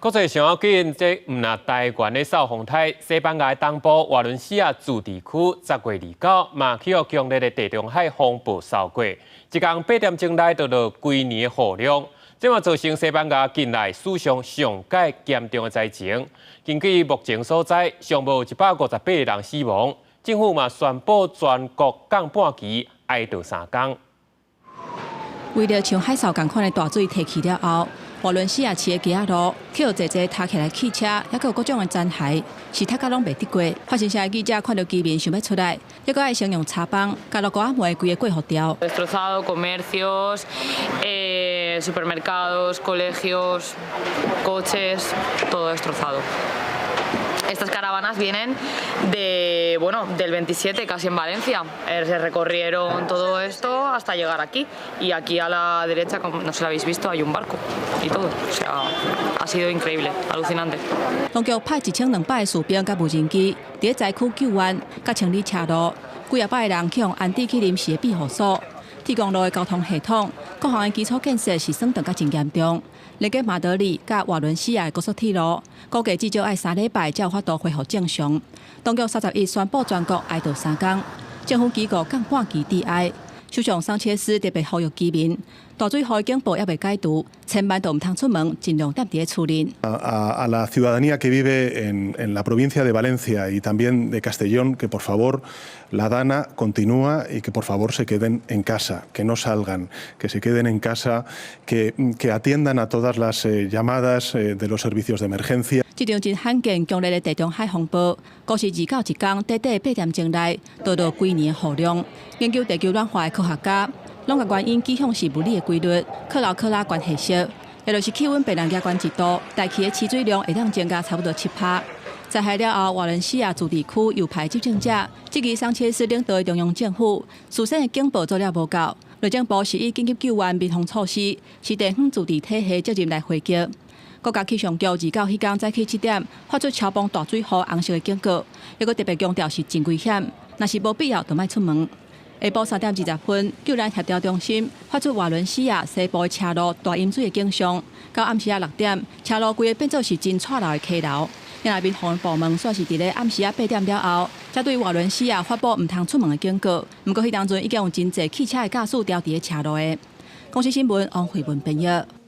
国际上要紧，这唔那台湾的扫风台，西班牙东部瓦伦西亚驻地区10月29嘛起有强烈的地中海风暴扫过，一共8点钟内达到规年的雨量，这嘛造成西班牙近来史上上界严重的灾情。根据目前所在，尚无158人死亡，政府嘛宣布全国降半旗，哀悼3天。为了像海啸同款的大水提起了后，瓦伦西亚市的街仔路，去有侪塌起来汽车，还有各种的残骸，是塌甲拢袂得过。发生啥记者看到居民想要出来，还佫爱先用叉棒，甲落高梅规个过河掉。Destrozado comercios, supermercados, colegios, coches, todo destrozado. Estas caravanas vienen del 27, casi en Valencia. Se recorrieron todo esto hasta llegar aquí. Y aquí a la derecha, como no sé si lo habéis visto, hay un barco y todo. O sea, ha sido increíble, alucinante. 当局派1200的士兵甲无人机，伫灾区救援、甲清理车路，几啊百人去用安置去临时的庇护所。提供路的交通系统，各项的基础建设是算得较真严重。连接马德里甲瓦伦西亚的高速铁路，估计至少要3礼拜才有法度恢复正常。当局31宣布全国哀悼3天，政府机构降半旗致哀。首相桑切斯特别呼吁居民，大水后警报也未解除，千万都唔通出门，尽量踮伫厝内。A la ciudadanía que vive en la provincia de Valencia y también de Castellón, que por favor la dana continúa y que por favor se queden en casa, que no salgan, que se queden en casa, que atiendan a todas las llamadas de los servicios de emergencia. 这场真罕见强烈的地中海风暴，估是29一天，短8点钟内达到规年的雨量。研究地球暖化的科学家，拢甲原因指向是物理的规律，克劳克拉关系式，也就是气温被人加关1度，大气的起水量会当增加差不多7%。灾害了后，瓦伦西亚驻地区又派执政者，质疑桑切斯领导的中央政府，事先的警报做了无够。内政部是以紧急救援民防措施，是地方驻地体系责任来回击。国家气象局29迄天早起7点发出超磅大水雨红色的警告，还佫特别强调是真危险，若是无必要就莫出门。下晡3点20分，救援协调中心发出瓦伦西亚西部的车路大淹水的警讯。到暗时6点，车路规个变做是真错漏的溪流。因内民防部门算是伫咧暗时8点了后，才对瓦伦西亚发布唔通出门的警告。不过迄当阵已经有真侪汽车的驾驶调伫咧车路的。公司新闻王慧文编译。